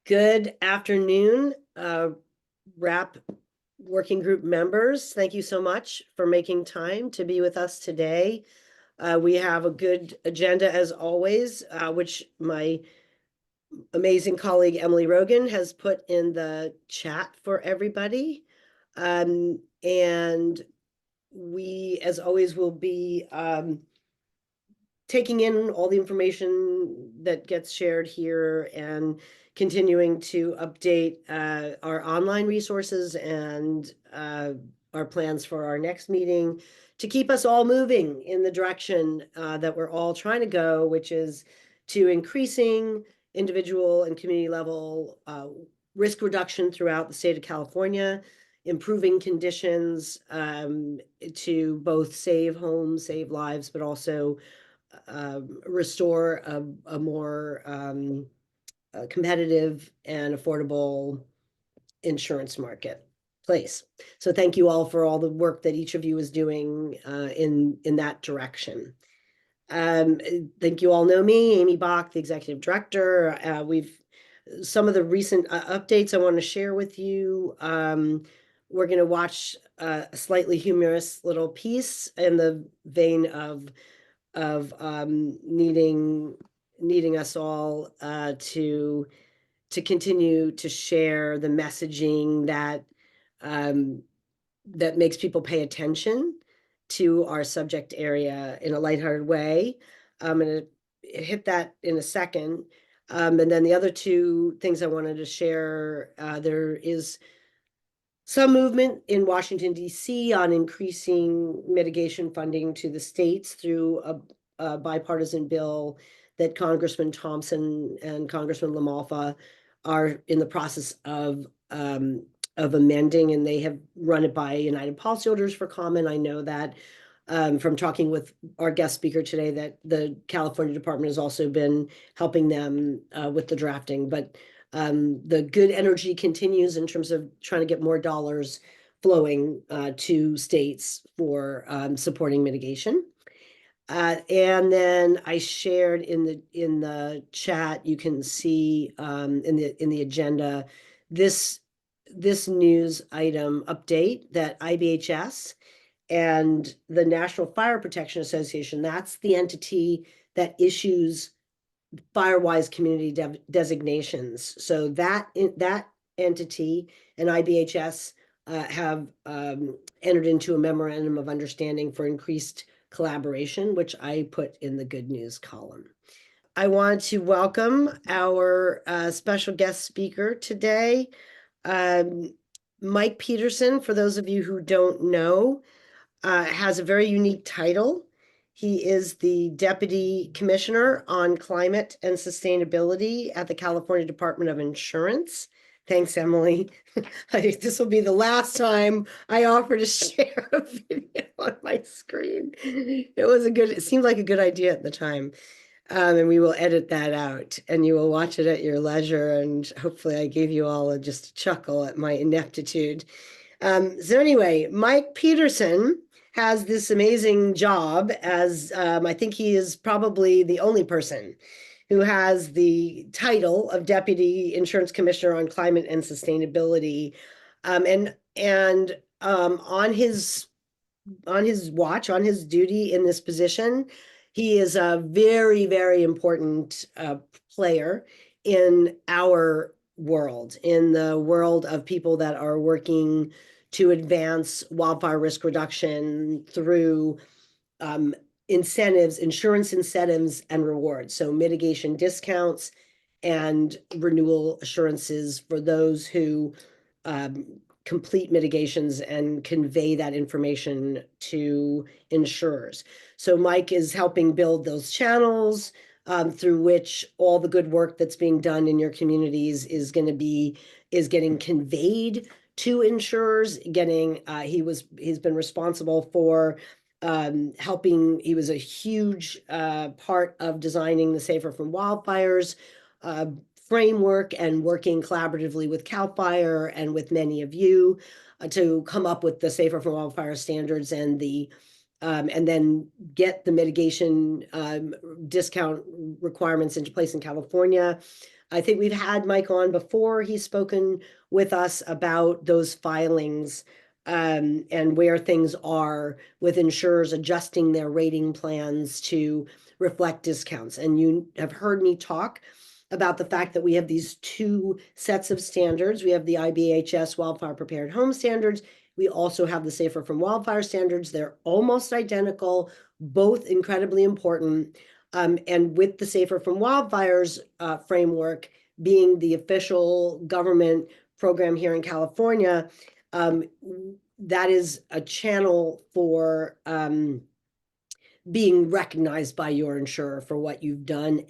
Good afternoon, RAP working group members. Thank you so much for making time to be with us today. We have a good agenda as always, which my amazing colleague Emily Rogan has put in the chat for everybody. And we, as always, will be taking in all the information that gets shared here and continuing to update our online resources and our plans for our next meeting to keep us all moving in the direction that we're all trying to go, which is to increasing individual and community level risk reduction throughout the state of California, improving conditions to both save homes, save lives, but also restore a more competitive and affordable insurance marketplace. So thank you all for all the work that each of you is doing in that direction. Think you all know me, Amy Bach, the executive director. Some of the recent updates I want to share with you. We're going to watch a slightly humorous little piece in the vein of needing us all to continue to share the messaging that that makes people pay attention to our subject area in a lighthearted way. I'm going to hit that in a second. And then the other two things I wanted to share, there is some movement in Washington, D.C. on increasing mitigation funding to the states through a bipartisan bill that Congressman Thompson and Congressman LaMalfa are in the process of amending, and they have run it by United Policyholders for comment. I know that from talking with our guest speaker today that the California Department has also been helping them with the drafting, but the good energy continues in terms of trying to get more dollars flowing to states for supporting mitigation. And then I shared in the chat, you can see in the agenda this news item update that IBHS and the National Fire Protection Association, that's the entity that issues FireWise community designations. So that entity and IBHS have entered into a memorandum of understanding for increased collaboration, which I put in the good news column. I want to welcome our special guest speaker today, Mike Peterson. For those of you who don't know, has a very unique title. He is the Deputy Commissioner on Climate and Sustainability at the California Department of Insurance. Thanks, Emily. This will be the last time I offer to share a video on my screen. It seemed like a good idea at the time. And we will edit that out and you will watch it at your leisure. And hopefully I gave you all just a chuckle at my ineptitude. So anyway, Mike Peterson has this amazing job as I think he is probably the only person who has the title of Deputy Insurance Commissioner on Climate and Sustainability. And on his watch, on his duty in this position, he is a very, very important player in our world, in the world of people that are working to advance wildfire risk reduction through incentives, insurance incentives and rewards. So mitigation discounts and renewal assurances for those who complete mitigations and convey that information to insurers. So Mike is helping build those channels through which all the good work that's being done in your communities is getting conveyed to insurers. He's been responsible for helping. He was a huge part of designing the Safer from Wildfires framework and working collaboratively with CAL FIRE and with many of you to come up with the Safer from Wildfire standards and then get the mitigation discount requirements into place in California. I think we've had Mike on before. He's spoken with us about those filings and where things are with insurers adjusting their rating plans to reflect discounts. And you have heard me talk about the fact that we have these two sets of standards. We have the IBHS Wildfire Prepared Home Standards. We also have the Safer from Wildfire Standards. They're almost identical, both incredibly important. And with the Safer from Wildfires framework being the official government program here in California, that is a channel for being recognized by your insurer for what you've done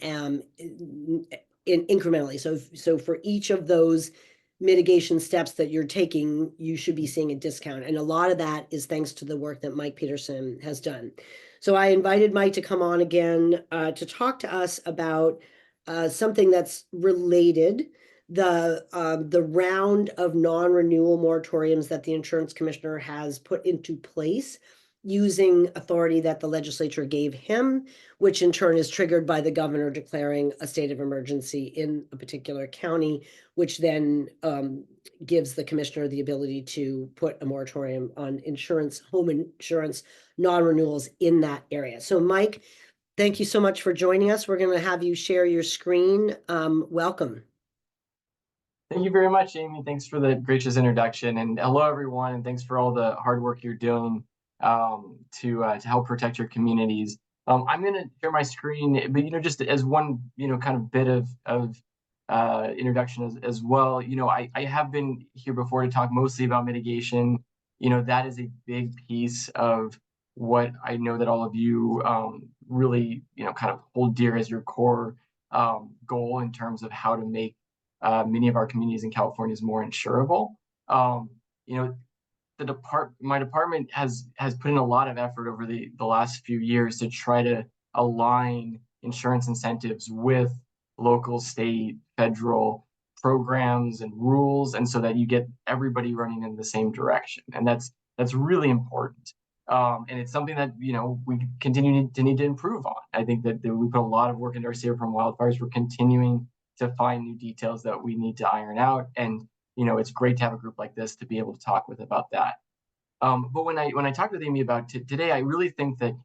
incrementally. So for each of those mitigation steps that you're taking, you should be seeing a discount. And a lot of that is thanks to the work that Mike Peterson has done. So I invited Mike to come on again to talk to us about something that's related, the round of non-renewal moratoriums that the insurance commissioner has put into place using authority that the legislature gave him, which in turn is triggered by the governor declaring a state of emergency in a particular county, which then gives the commissioner the ability to put a moratorium on insurance, home insurance, non-renewals in that area. So Mike, thank you so much for joining us. We're going to have you share your screen. Welcome. Thank you very much, Amy. Thanks for the gracious introduction, and hello, everyone, and thanks for all the hard work you're doing to help protect your communities. I'm going to share my screen, but just as one kind of bit of introduction as well. I have been here before to talk mostly about mitigation. That is a big piece of what I know that all of you really kind of hold dear as your core goal in terms of how to make many of our communities in California is more insurable. My department has put in a lot of effort over the last few years to try to align insurance incentives with local, state, federal programs and rules, and so that you get everybody running in the same direction. And that's really important. And it's something that we continue to need to improve on. I think that we put a lot of work into our Safer from Wildfires. We're continuing to find new details that we need to iron out. And, it's great to have a group like this to be able to talk with about that. But when I talked with Amy about today, I really think that,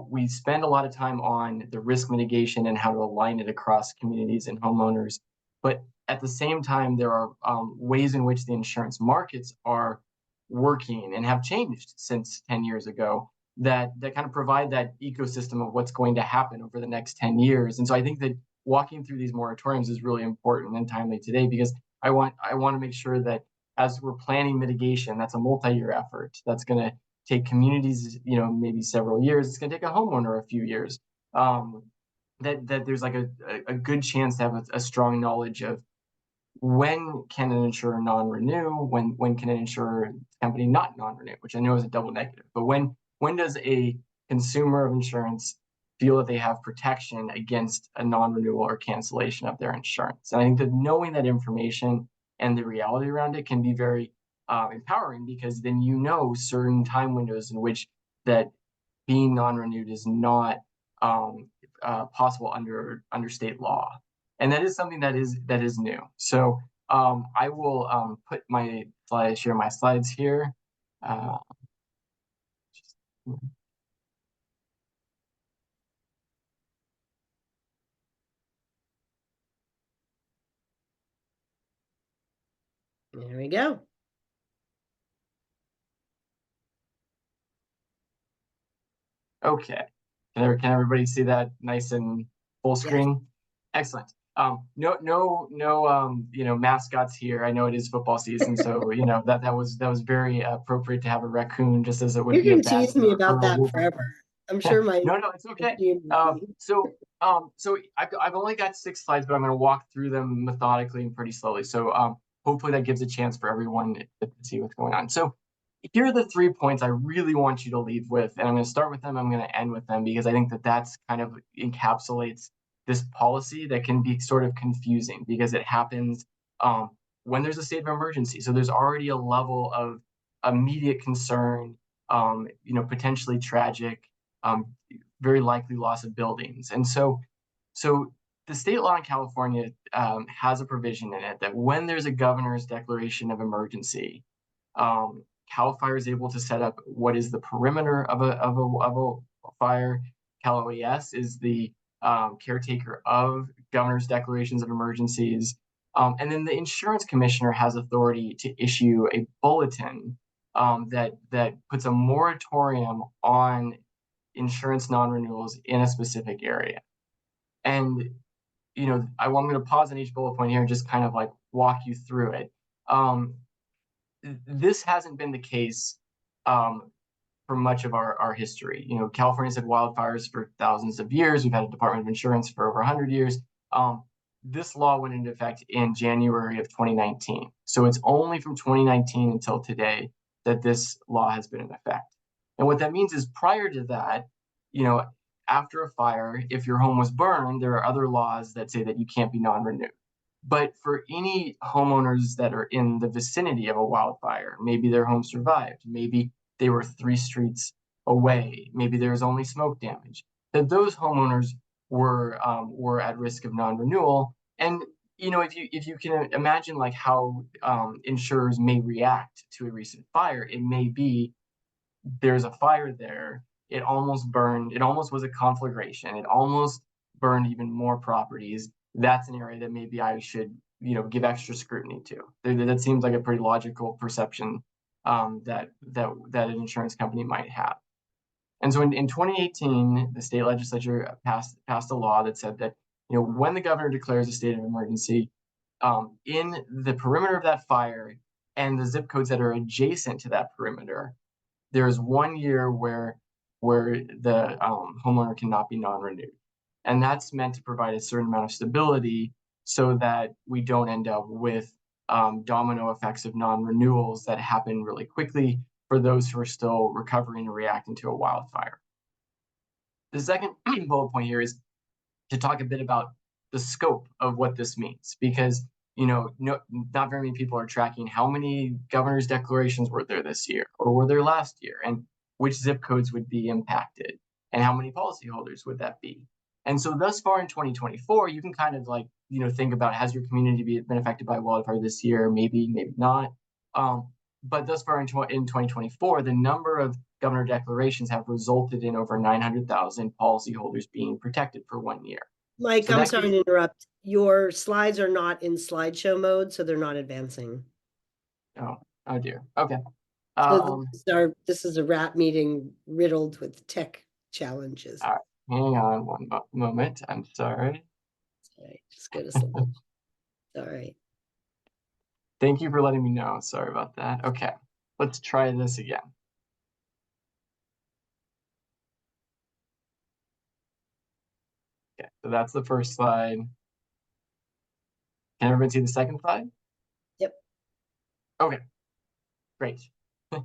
we spend a lot of time on the risk mitigation and how to align it across communities and homeowners. But at the same time, there are ways in which the insurance markets are working and have changed since 10 years ago that kind of provide that ecosystem of what's going to happen over the next 10 years. And so I think that walking through these moratoriums is really important and timely today, because I want to make sure that as we're planning mitigation, that's a multi-year effort. That's going to take communities, maybe several years. It's going to take a homeowner a few years. That there's like a good chance to have a strong knowledge of when can an insurer non-renew, when can an insurer company not non-renew, which I know is a double negative. But when does a consumer of insurance feel that they have protection against a non-renewal or cancellation of their insurance? And I think that knowing that information and the reality around it can be very empowering, because then certain time windows in which that being non-renewed is not possible under state law. And that is something that is new. So I will share my slides here. There we go. Okay. Can everybody see that nice and full screen? Yes. Excellent. No, mascots here. I know it is football season, so that was very appropriate to have a raccoon, just as it would be. You can tease me about that forever. I'm sure my no, it's okay. So I've only got 6 slides, but I'm going to walk through them methodically and pretty slowly. So hopefully that gives a chance for everyone to see what's going on. So here are the 3 points I really want you to leave with, and I'm going to start with them. I'm going to end with them, because I think that's kind of encapsulates this policy that can be sort of confusing, because it happens when there's a state of emergency. So there's already a level of immediate concern, potentially tragic, very likely loss of buildings. And so the state law in California has a provision in it that when there's a governor's declaration of emergency, CAL FIRE is able to set up what is the perimeter of a fire. Cal OES is the caretaker of governor's declarations of emergencies. And then the insurance commissioner has authority to issue a bulletin that puts a moratorium on insurance non-renewals in a specific area. And I'm going to pause on each bullet point here and just kind of like walk you through it. This hasn't been the case for much of our history. California's had wildfires for thousands of years. We've had a Department of Insurance for over 100 years. This law went into effect in January of 2019. So it's only from 2019 until today that this law has been in effect. And what that means is prior to that, after a fire, if your home was burned, there are other laws that say that you can't be non-renewed. But for any homeowners that are in the vicinity of a wildfire, maybe their home survived, maybe they were 3 streets away, maybe there was only smoke damage, that those homeowners were at risk of non-renewal. And if you can imagine like how insurers may react to a recent fire, it may be there's a fire there. It almost burned. It almost was a conflagration. It almost burned even more properties. That's an area that maybe I should, give extra scrutiny to. That seems like a pretty logical perception that an insurance company might have. And so in 2018, the state legislature passed a law that said that, when the governor declares a state of emergency, in the perimeter of that fire and the zip codes that are adjacent to that perimeter, there's 1 year where the homeowner cannot be non-renewed. And that's meant to provide a certain amount of stability so that we don't end up with domino effects of non-renewals that happen really quickly for those who are still recovering and reacting to a wildfire. The second bullet point here is to talk a bit about the scope of what this means, because not very many people are tracking how many governor's declarations were there this year or were there last year, and which zip codes would be impacted, and how many policyholders would that be. And so thus far in 2024, you can kind of like, think about, has your community been affected by wildfire this year? Maybe, maybe not. But thus far in 2024, the number of governor declarations have resulted in over 900,000 policyholders being protected for 1 year. Mike, So I'm sorry to interrupt. Your slides are not in slideshow mode, so they're not advancing. Oh dear. Okay. So this is a rat meeting riddled with tech challenges. All right. Hang on one moment. I'm sorry. All right, just go to something. All right. Thank you for letting me know. Sorry about that. Okay, let's try this again. Okay, so that's the first slide. Can everyone see the second slide? Yep. Okay, great.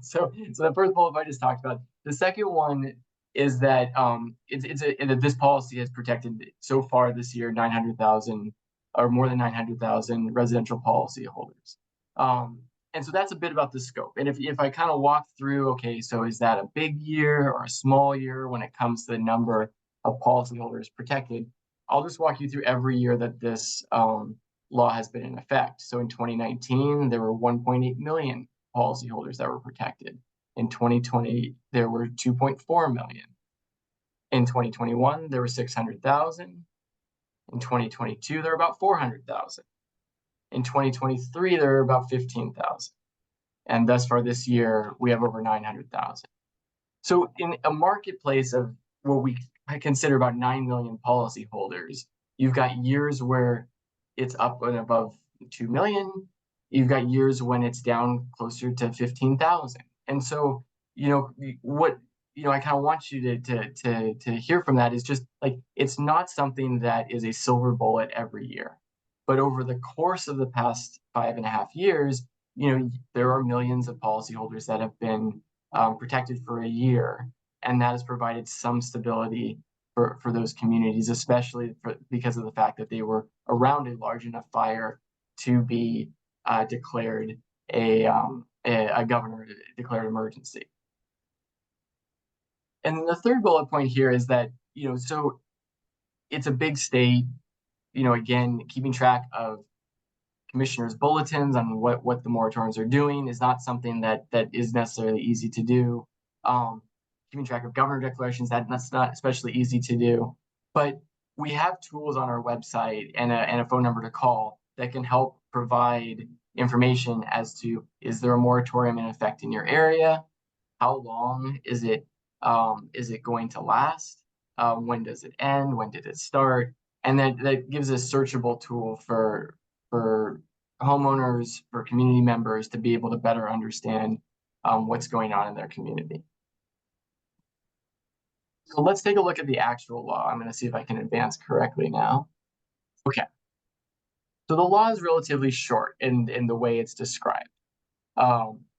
So the first bullet I just talked about. The second one is that this policy has protected so far this year 900,000 or more than 900,000 residential policyholders. And so that's a bit about the scope. And if I kind of walk through, okay, so is that a big year or a small year when it comes to the number of policyholders protected? I'll just walk you through every year that this law has been in effect. So in 2019, there were 1.8 million policyholders that were protected. In 2020, there were 2.4 million. In 2021, there were 600,000. In 2022, there were about 400,000. In 2023, there were about 15,000. And thus far this year, we have over 900,000. So in a marketplace of what we consider about 9 million policyholders, you've got years where it's up and above 2 million. You've got years when it's down closer to 15,000. And so, what I kind of want you to hear from that is just like, it's not something that is a silver bullet every year. But over the course of the past 5.5 years, there are millions of policyholders that have been protected for a year. And that has provided some stability for those communities, especially because of the fact that they were around a large enough fire to be declared a governor declared emergency. And the third bullet point here is that, so it's a big state. again, keeping track of commissioners' bulletins on what the moratoriums are doing is not something that is necessarily easy to do. Keeping track of governor declarations, that's not especially easy to do. But we have tools on our website and a phone number to call that can help provide information as to, is there a moratorium in effect in your area? How long is it going to last? When does it end? When did it start? And that gives a searchable tool for homeowners, for community members to be able to better understand what's going on in their community. So let's take a look at the actual law. I'm going to see if I can advance correctly now. Okay. So the law is relatively short in the way it's described.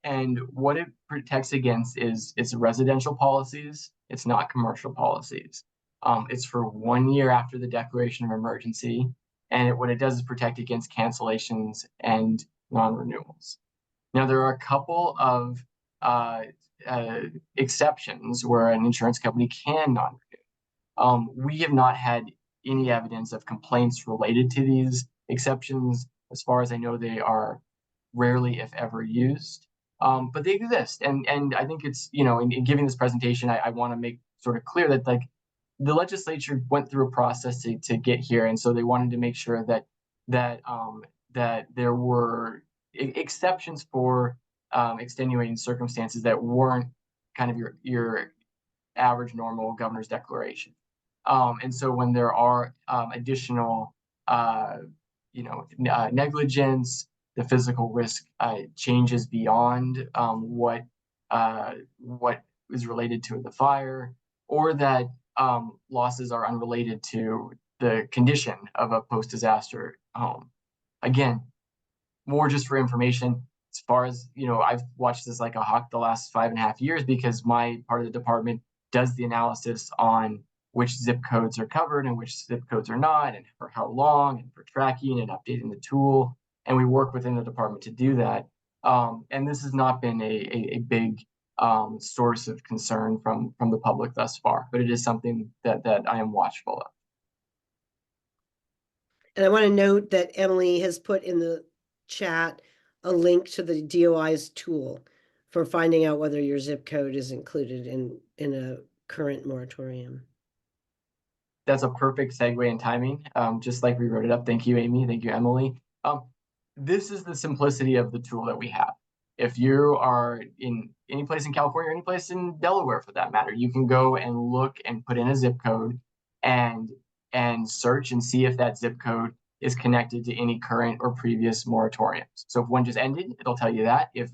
And what it protects against is it's residential policies. It's not commercial policies. It's for 1 year after the declaration of emergency. And what it does is protect against cancellations and non-renewals. Now, there are a couple of exceptions where an insurance company can non-renew. We have not had any evidence of complaints related to these exceptions. As far as I know, they are rarely, if ever, used. But they exist. And I think it's, in giving this presentation, I want to make sort of clear that the legislature went through a process to get here. And so they wanted to make sure that there were exceptions for extenuating circumstances that weren't kind of your average normal governor's declaration. And so when there are additional negligence, the physical risk changes beyond what is related to the fire, or that losses are unrelated to the condition of a post-disaster home. Again, more just for information. As far as I've watched this like a hawk the last 5.5 years, because my part of the department does the analysis on which zip codes are covered and which zip codes are not, and for how long, and for tracking and updating the tool. And we work within the department to do that. And this has not been a big source of concern from the public thus far, but it is something that I am watchful of. And I want to note that Emily has put in the chat a link to the DOI's tool for finding out whether your zip code is included in a current moratorium. That's a perfect segue in timing, just like we wrote it up. Thank you, Amy. Thank you, Emily. This is the simplicity of the tool that we have. If you are in any place in California or any place in Delaware, for that matter, you can go and look and put in a zip code and search and see if that zip code is connected to any current or previous moratoriums. So if one just ended, it'll tell you that. If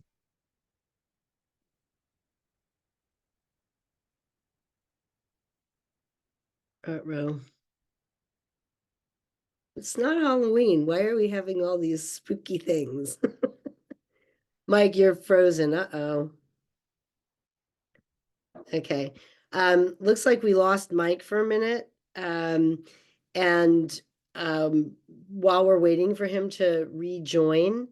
row. It's not Halloween. Why are we having all these spooky things? Mike, you're frozen. Uh-oh. Okay. Looks like we lost Mike for a minute. And while we're waiting for him to rejoin,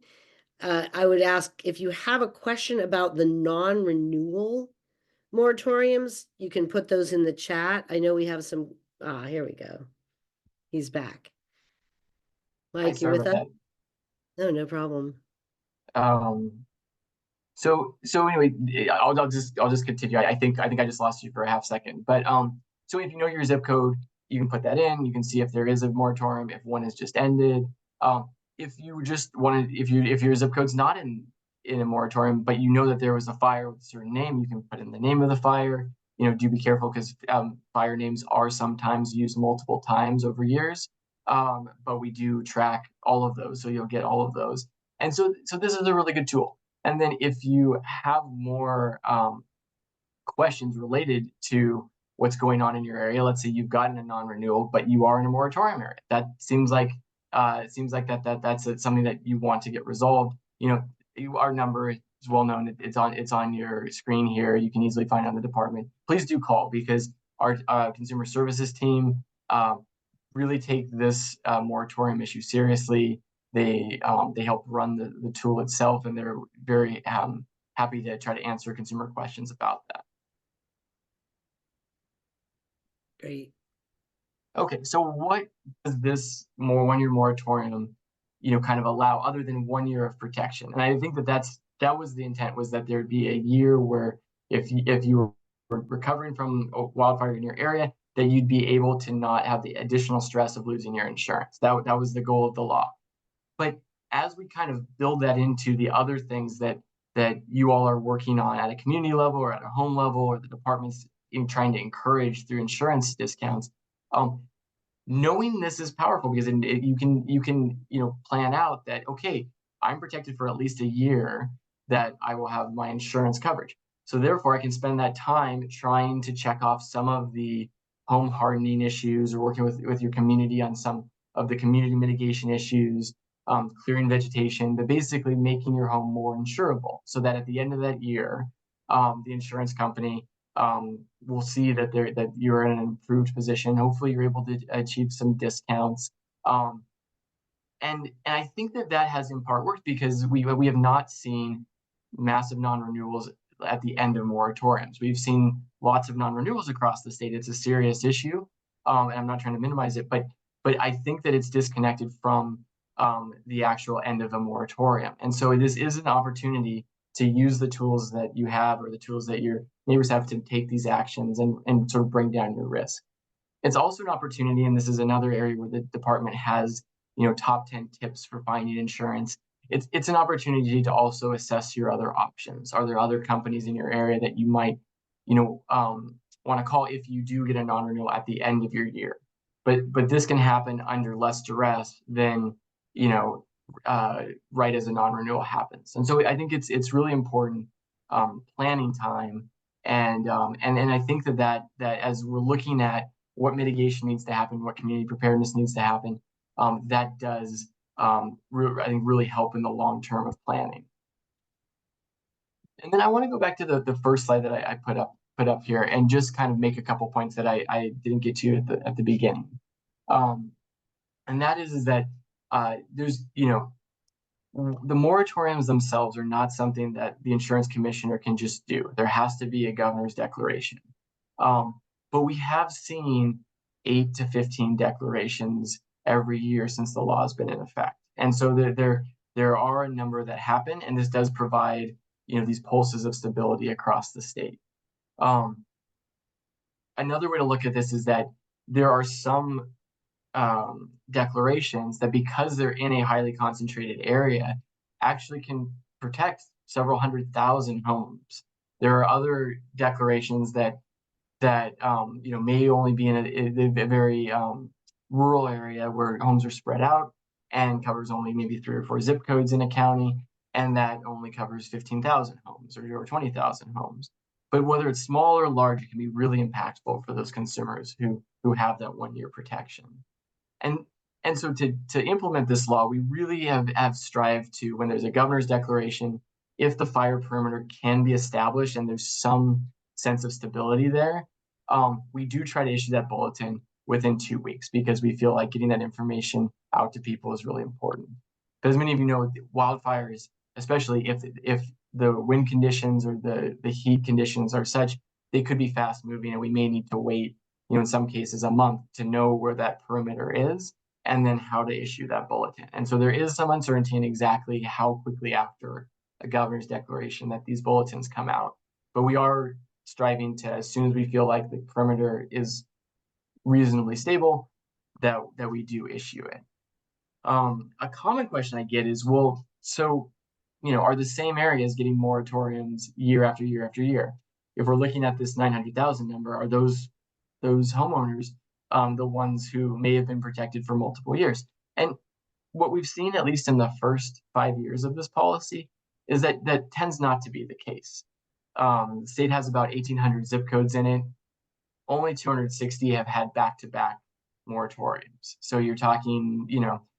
I would ask if you have a question about the non-renewal moratoriums, you can put those in the chat. I know we have some. Here we go. He's back. Mike, you're with us? No, no problem. So anyway, I'll just continue. I think I just lost you for a half second. But so if you know your zip code, you can put that in. You can see if there is a moratorium, if one has just ended. If you just wanted, if your zip code's not in a moratorium, but you know that there was a fire with a certain name, you can put in the name of the fire. Do be careful, because fire names are sometimes used multiple times over years. But we do track all of those, so you'll get all of those. And so this is a really good tool. And then if you have more questions related to what's going on in your area, let's say you've gotten a non-renewal, but you are in a moratorium area. That seems like that's something that you want to get resolved. Our number is well known. It's on your screen here. You can easily find it on the department. Please do call, because our consumer services team really take this moratorium issue seriously. They help run the tool itself, and they're very happy to try to answer consumer questions about that. Great. Okay, so what does this more 1 year moratorium, kind of allow other than 1 year of protection? And I think that was the intent, was that there'd be a year where if you were recovering from a wildfire in your area, that you'd be able to not have the additional stress of losing your insurance. That was the goal of the law. But as we kind of build that into the other things that you all are working on at a community level or at a home level, or the departments in trying to encourage through insurance discounts, um, knowing this is powerful, because you can plan out that, okay, I'm protected for at least a year, that I will have my insurance coverage, so therefore I can spend that time trying to check off some of the home hardening issues, or working with your community on some of the community mitigation issues, clearing vegetation, but basically making your home more insurable, so that at the end of that year, the insurance company will see that you're in an improved position. Hopefully, you're able to achieve some discounts. Um, and I think that has in part worked, because we have not seen massive non-renewals at the end of moratoriums. We've seen lots of non-renewals across the state. It's a serious issue, and I'm not trying to minimize it, but I think that it's disconnected from the actual end of a moratorium. And so this is an opportunity to use the tools that you have, or the tools that your neighbors have, to take these actions and sort of bring down your risk. It's also an opportunity, and this is another area where the department has, top 10 tips for finding insurance. It's an opportunity to also assess your other options. Are there other companies in your area that you might, want to call if you do get a non-renewal at the end of your year? But this can happen under less duress than, you know, right as a non-renewal happens. And so I think it's really important, planning time, and I think that as we're looking at what mitigation needs to happen, what community preparedness needs to happen, that does, I think, really help in the long term of planning. And then I want to go back to the first slide that I put up here, and just kind of make a couple points that I didn't get to at the beginning. And that is that there's, the moratoriums themselves are not something that the insurance commissioner can just do. There has to be a governor's declaration. But we have seen 8 to 15 declarations every year since the law has been in effect. And so there are a number that happen, and this does provide, these pulses of stability across the state. Another way to look at this is that there are some declarations that, because they're in a highly concentrated area, actually can protect several 100,000 homes. There are other declarations that may only be in a very rural area, where homes are spread out and covers only maybe 3 or 4 zip codes in a county, and that only covers 15,000 homes, or 20,000 homes. But whether it's small or large, it can be really impactful for those consumers who have that 1 year protection. And so to implement this law, we really have strived to, when there's a governor's declaration, if the fire perimeter can be established and there's some sense of stability there, we do try to issue that bulletin within 2 weeks, because we feel like getting that information out to people is really important. Because many of you know, wildfires, especially if the wind conditions or the heat conditions are such, they could be fast moving, and we may need to wait, in some cases, a month to know where that perimeter is, and then how to issue that bulletin. And so there is some uncertainty in exactly how quickly after a governor's declaration that these bulletins come out. But we are striving to, as soon as we feel like the perimeter is reasonably stable, that we do issue it. A common question I get is, well, so, are the same areas getting moratoriums year after year after year? If we're looking at this 900,000 number, are those homeowners the ones who may have been protected for multiple years? And what we've seen, at least in the first 5 years of this policy, is that tends not to be the case. The state has about 1,800 zip codes in it. Only 260 have had back-to-back moratoriums. So you're talking,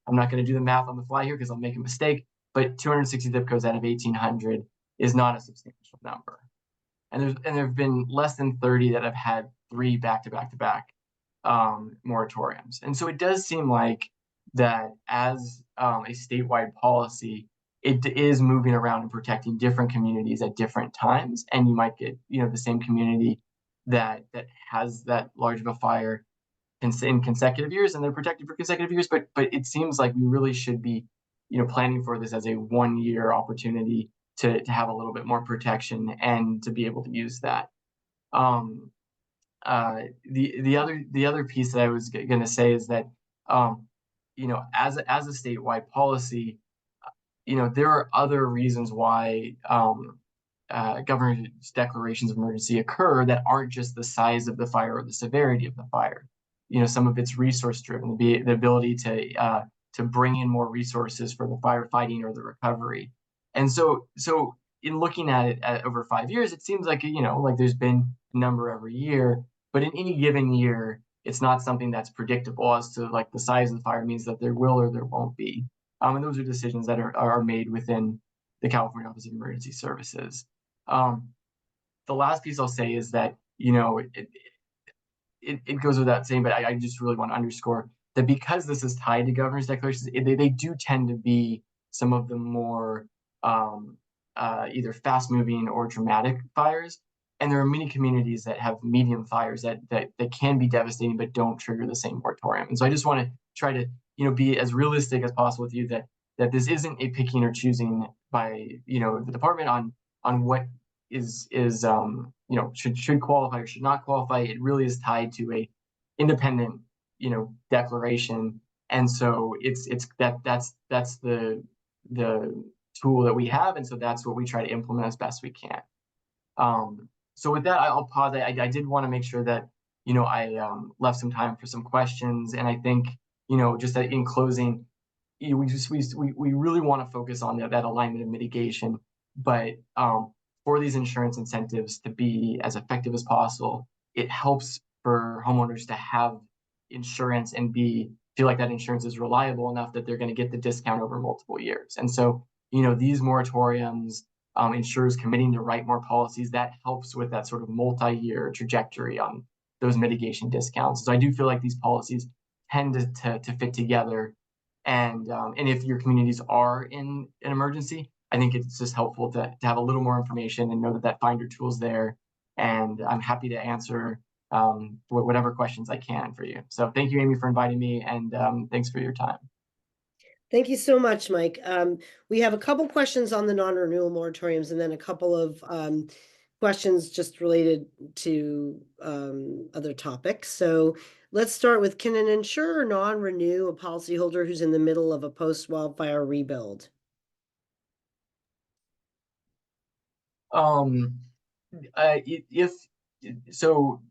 I'm not going to do the math on the fly here because I'll make a mistake, but 260 zip codes out of 1,800 is not a substantial number. And there have been less than 30 that have had 3 back-to-back-to-back moratoriums. And so it does seem like that, as a statewide policy, it is moving around and protecting different communities at different times. And you might get, the same community that has that large of a fire in consecutive years, and they're protected for consecutive years. But it seems like we really should be, planning for this as a 1 year opportunity to have a little bit more protection and to be able to use that. Um, the other piece that I was going to say is that, as a statewide policy, there are other reasons why governor's declarations of emergency occur that aren't just the size of the fire or the severity of the fire. Some of it's resource driven, the ability to bring in more resources for the firefighting or the recovery. And so in looking at it over 5 years, it seems like like there's been a number every year, but in any given year, it's not something that's predictable as to like the size of the fire means that there will or there won't be. And those are decisions that are made within the California Office of Emergency Services. Um, the last piece I'll say is that, it goes without saying, but I just really want to underscore that because this is tied to governor's declarations, they do tend to be some of the more either fast moving or dramatic fires. And there are many communities that have medium fires that can be devastating but don't trigger the same moratorium. And so I just want to try to be as realistic as possible with you that this isn't a picking or choosing by the department on what is should qualify or should not qualify. It really is tied to a independent declaration, and so that's the tool that we have, and so that's what we try to implement as best we can. So with that, I'll pause. I did want to make sure that I left some time for some questions, and I think just that in closing, we really want to focus on that alignment of mitigation, but for these insurance incentives to be as effective as possible, it helps for homeowners to have insurance and feel like that insurance is reliable enough that they're going to get the discount over multiple years. And so, these moratoriums, insurers committing to write more policies, that helps with that sort of multi-year trajectory on those mitigation discounts. So I do feel like these policies tend to fit together. And if your communities are in an emergency, I think it's just helpful to have a little more information and know that finder tool is there. And I'm happy to answer whatever questions I can for you. So thank you, Amy, for inviting me, and thanks for your time. Thank you so much, Mike. We have a couple questions on the non-renewal moratoriums and then a couple of questions just related to other topics. So let's start with, can an insurer non-renew a policyholder who's in the middle of a post-wildfire rebuild? If so,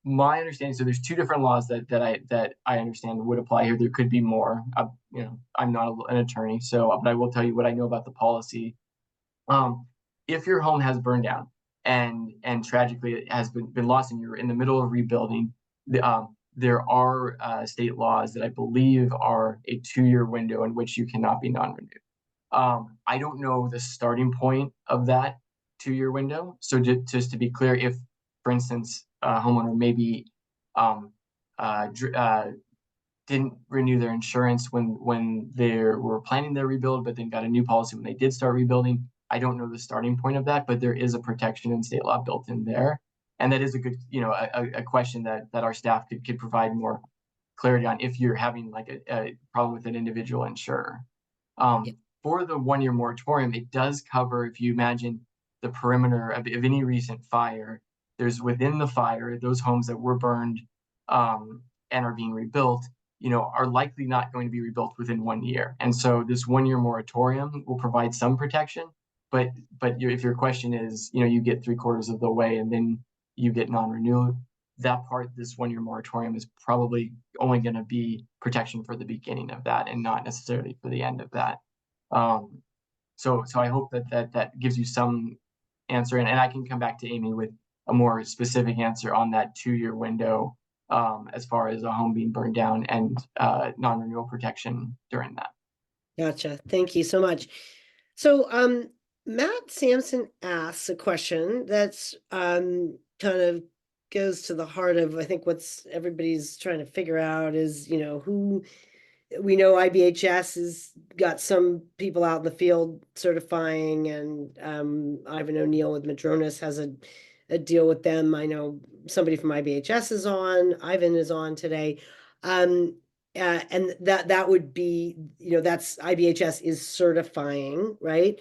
my understanding, so there's two different laws that I understand would apply here. There could be more. I'm not an attorney, but I will tell you what I know about the policy. If your home has burned down and tragically it has been lost and you're in the middle of rebuilding, there are state laws that I believe are a 2-year window in which you cannot be non-renewed. I don't know the starting point of that 2-year window. So just to be clear, if, for instance, a homeowner maybe didn't renew their insurance when they were planning their rebuild, but then got a new policy when they did start rebuilding, I don't know the starting point of that, but there is a protection in state law built in there. And that is a good, a question that our staff could provide more clarity on if you're having like a problem with an individual insurer. For the 1-year moratorium, it does cover, if you imagine the perimeter of any recent fire, there's within the fire, those homes that were burned and are being rebuilt, are likely not going to be rebuilt within 1 year. And so this 1-year moratorium will provide some protection. But if your question is, you get 3/4 of the way and then you get non-renewed, that part, this 1-year moratorium is probably only going to be protection for the beginning of that and not necessarily for the end of that. So I hope that gives you some answer, and I can come back to Amy with a more specific answer on that 2-year window as far as a home being burned down and non-renewal protection during that. Gotcha. Thank you so much. So Matt Sampson asks a question that's kind of goes to the heart of, I think, what's everybody's trying to figure out is, who we know IBHS has got some people out in the field certifying, and Ivan O'Neill with Madronas has deal with them. I know somebody from IBHS is on, Ivan is on today. And that would be, that's IBHS is certifying, right?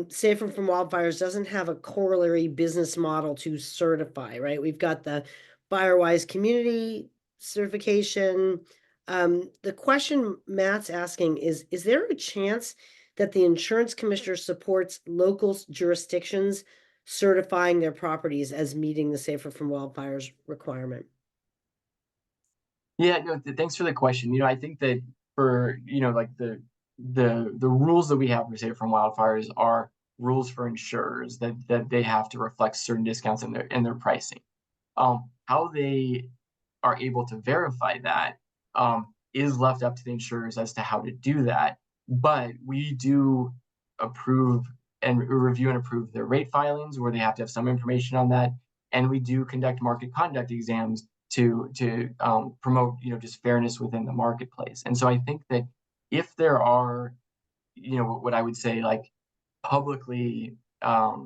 Safer from Wildfires doesn't have a corollary business model to certify, right? We've got the Firewise community certification. The question Matt's asking is there a chance that the insurance commissioner supports local jurisdictions certifying their properties as meeting the safer from wildfires requirement? Yeah, no, thanks for the question. I think that for, like the rules that we have for safe from wildfires are rules for insurers that they have to reflect certain discounts in their pricing. How they are able to verify that is left up to the insurers as to how to do that. But we do approve and review and approve their rate filings where they have to have some information on that. And we do conduct market conduct exams to promote, just fairness within the marketplace. And so I think that if there are, what I would say like publicly uh,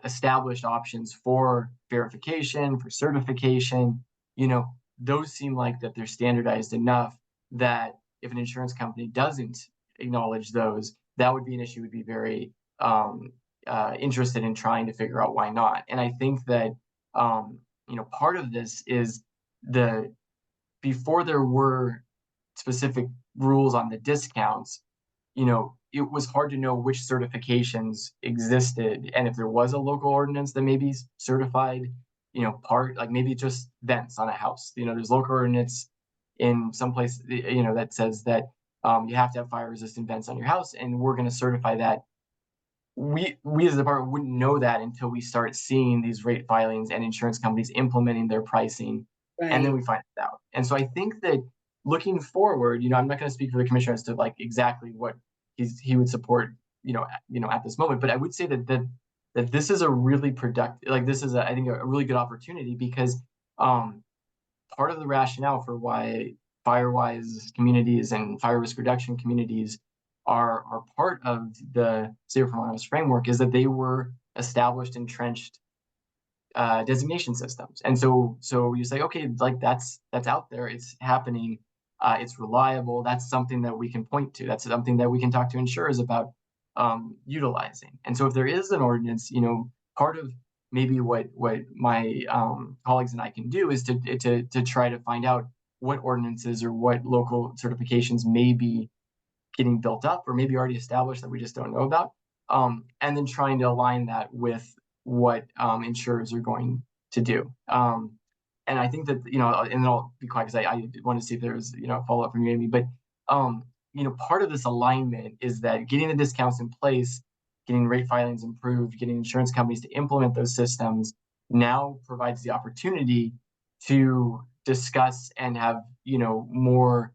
established options for verification, for certification, those seem like that they're standardized enough that if an insurance company doesn't acknowledge those, that would be an issue. Would be very interested in trying to figure out why not. And I think that part of this is the before there were specific rules on the discounts, it was hard to know which certifications existed. And if there was a local ordinance that maybe certified, part like maybe just vents on a house, there's local ordinance in some place, that says that you have to have fire resistant vents on your house, and we're going to certify that. We as a department wouldn't know that until we start seeing these rate filings and insurance companies implementing their pricing, and then Right. we find it out. And so I think that looking forward, I'm not going to speak for the commissioner as to like exactly what he would support, at this moment, but I would say that this is a really productive, like this is I think a really good opportunity because part of the rationale for why Firewise communities and fire risk reduction communities are part of the Safer from Wildfires framework is that they were established, entrenched designation systems. And so you say, okay, like that's out there, it's happening, it's reliable. That's something that we can point to. That's something that we can talk to insurers about utilizing. And so if there is an ordinance, part of maybe what my colleagues and I can do is to try to find out what ordinances or what local certifications may be getting built up or maybe already established that we just don't know about, and then trying to align that with what insurers are going to do. And I think that, and then I'll be quiet because I want to see if there's, a follow up from you, Amy. But, part of this alignment is that getting the discounts in place, getting rate filings improved, getting insurance companies to implement those systems now provides the opportunity to discuss and have, more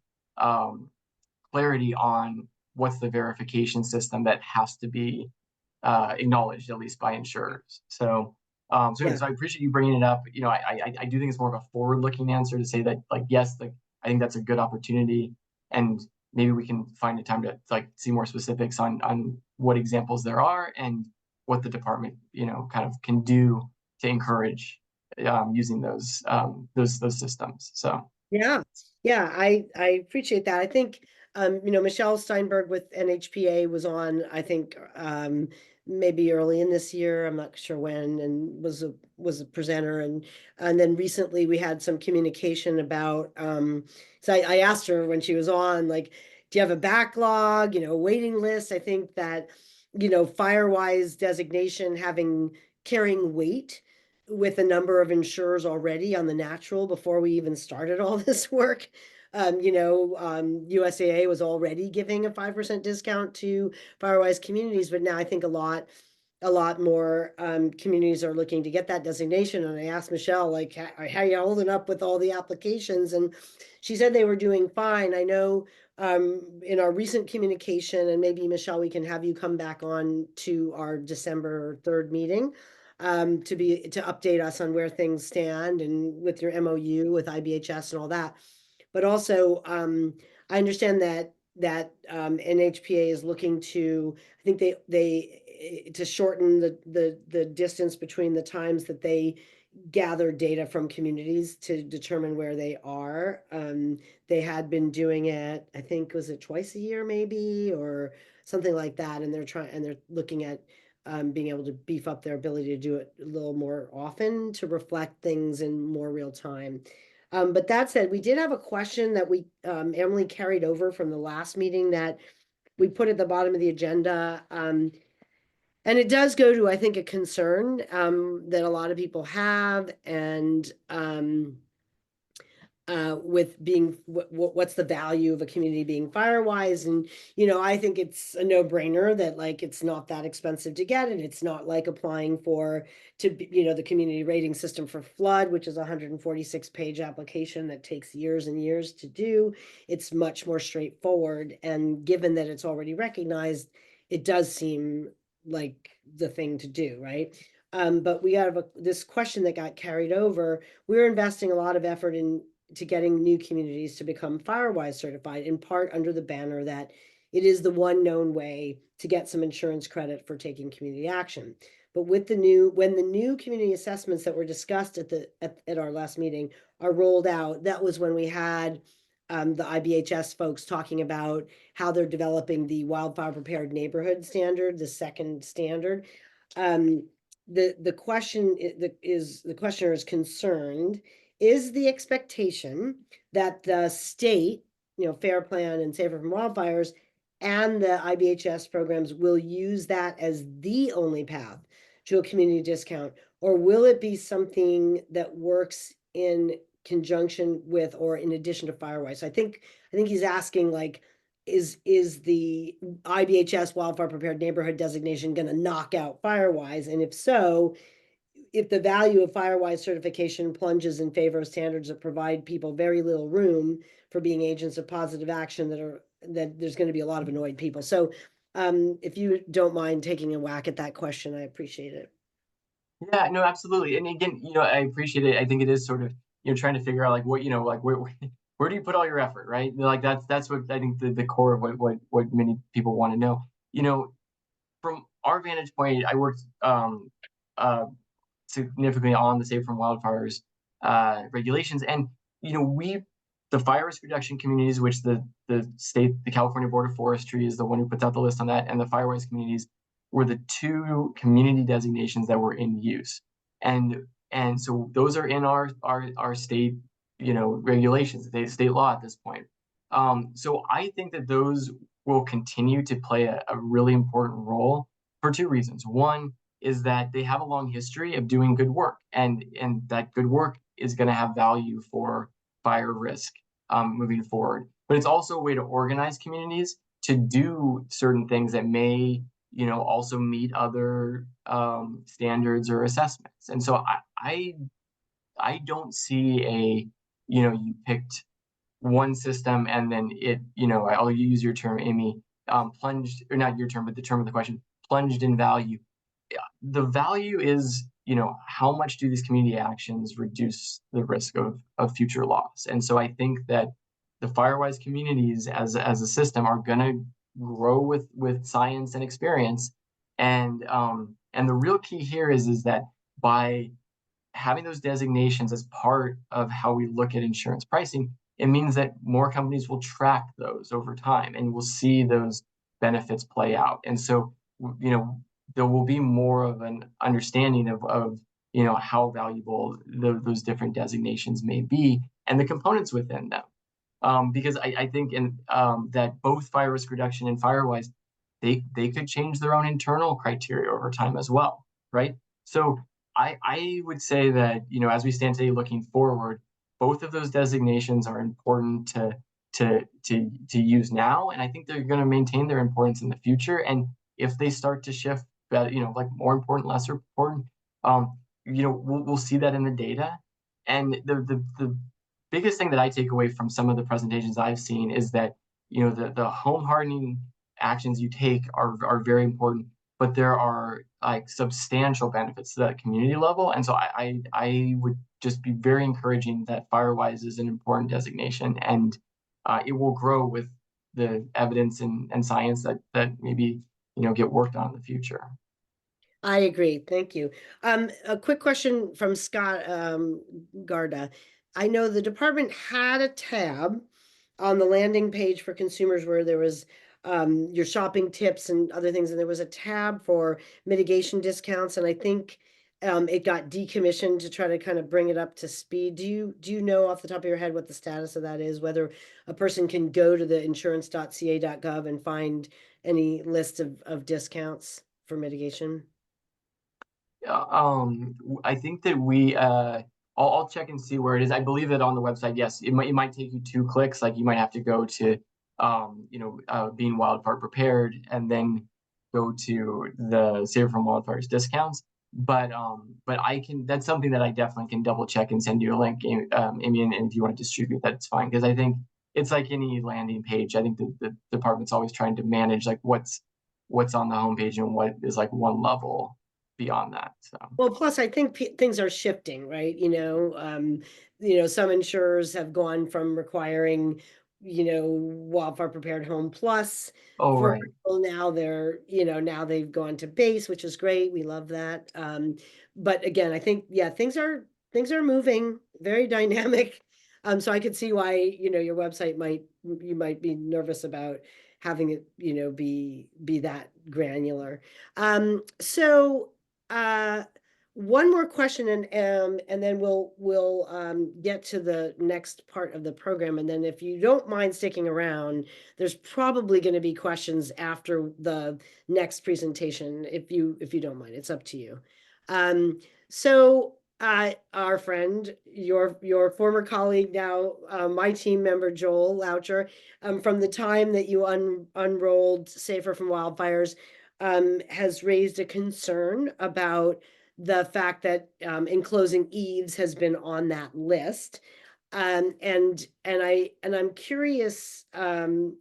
clarity on what's the verification system that has to be acknowledged at least by insurers. Yeah. So I appreciate you bringing it up. I do think it's more of a forward-looking answer to say that, like, yes, like I think that's a good opportunity, and maybe we can find a time to like see more specifics on what examples there are and what the department, kind of can do to encourage using those systems. So Yeah, yeah, I appreciate that. I think Michelle Steinberg with NHPA was on, I think maybe early in this year, I'm not sure when, and was a presenter, and then recently we had some communication about so I asked her when she was on, like, do you have a backlog, waiting list? I think that, Firewise designation carrying weight with a number of insurers already on the natural before we even started all this work. USAA was already giving a 5% discount to Firewise communities, but now I think a lot more communities are looking to get that designation. And I asked Michelle, like, how are you holding up with all the applications? And she said they were doing fine. I know in our recent communication, and maybe Michelle, we can have you come back on to our December 3rd meeting to update us on where things stand and with your MOU with IBHS and all that. But also, I understand that NHPA is looking to, I think they to shorten the distance between the times that they gather data from communities to determine where they are. They had been doing it, I think, was it twice a year maybe, or something like that, and they're looking at being able to beef up their ability to do it a little more often to reflect things in more real time. But that said, we did have a question that Emily carried over from the last meeting that we put at the bottom of the agenda. And it does go to, I think, a concern that a lot of people have, and with being what's the value of a community being firewise. And I think it's a no-brainer that like it's not that expensive to get, and it's not like applying for the community rating system for flood, which is a 146-page application that takes years and years to do. It's much more straightforward, and given that it's already recognized, it does seem like the thing to do, right? But we have this question that got carried over. We're investing a lot of effort to getting new communities to become Firewise certified, in part under the banner that it is the one known way to get some insurance credit for taking community action. But when the new community assessments that were discussed at our last meeting are rolled out, that was when we had the IBHS folks talking about how they're developing the wildfire prepared neighborhood standard, the second standard. The questioner is concerned, is the expectation that the state, FAIR Plan and Safer from Wildfires, and the IBHS programs will use that as the only path to a community discount, or will it be something that works in conjunction with or in addition to Firewise? So I think he's asking, like, is the IBHS wildfire prepared neighborhood designation going to knock out Firewise? And if so, if the value of Firewise certification plunges in favor of standards that provide people very little room for being agents of positive action, that there's going to be a lot of annoyed people. So if you don't mind taking a whack at that question, I appreciate it. Yeah, no, absolutely. And again, I appreciate it. I think it is sort of, trying to figure out like what, like where do you put all your effort, right? Like that's what I think the core of what many people want to know. From our vantage point, I worked uh significantly on the Safe from Wildfires regulations, and the fire risk reduction communities, which the California Board of Forestry is the one who puts out the list on that, and the firewise communities were the two community designations that were in use, and so those are in our state regulations, state law at this point. So I think that those will continue to play a really important role for two reasons. One is that they have a long history of doing good work, and that good work is going to have value for fire risk moving forward. But it's also a way to organize communities to do certain things that may also meet other standards or assessments. And so I don't see you picked one system and then I'll use your term, Amy, plunged, or not your term, but the term of the question, plunged in value. The value is, how much do these community actions reduce the risk of future loss? And so I think that the Firewise communities as a system are going to grow with science and experience. And the real key here is that by having those designations as part of how we look at insurance pricing, it means that more companies will track those over time and we'll see those benefits play out. And so, there will be more of an understanding of how valuable those different designations may be and the components within them. Because I think that both fire risk reduction and Firewise, they could change their own internal criteria over time as well, right? So I would say that as we stand today looking forward, both of those designations are important to use now, and I think they're going to maintain their importance in the future. And if they start to shift, like more important, lesser important, we'll see that in the data. And the biggest thing that I take away from some of the presentations I've seen is that the home hardening actions you take are very important, but there are like substantial benefits to that community level. And so I would just be very encouraging that Firewise is an important designation, and it will grow with the evidence and science that maybe get worked on in the future. I agree. Thank you. A quick question from Scott Garda. I know the department had a tab on the landing page for consumers where there was your shopping tips and other things, and there was a tab for mitigation discounts, and I think it got decommissioned to try to kind of bring it up to speed. Do you know off the top of your head what the status of that is? Whether a person can go to the insurance.ca.gov and find any list of discounts for mitigation? I think that I'll check and see where it is. I believe that on the website, yes, it might take you 2 clicks. Like you might have to go to, being wildfire prepared, and then go to the Save from Wildfires discounts. But I can. That's something that I definitely can double check and send you a link, Amy, and if you want to distribute that, it's fine. Because I think it's like any landing page. I think the department's always trying to manage like what's on the homepage and what is like one level beyond that. So, Well, plus I think things are shifting, right? Some insurers have gone from requiring, wildfire prepared home plus oh for right, people. Now now they've gone to base, which is great. We love that. But again, I think, yeah, things are moving, very dynamic. So I could see why, your website you might be nervous about having it, be that granular. So uh one more question, and then we'll get to the next part of the program. And then if you don't mind sticking around, there's probably going to be questions after the next presentation. If you don't mind, it's up to you. So our friend, your former colleague, now my team member Joel Loucher, from the time that you unrolled Safer from Wildfires, has raised a concern about the fact that enclosing eaves has been on that list. And I'm curious to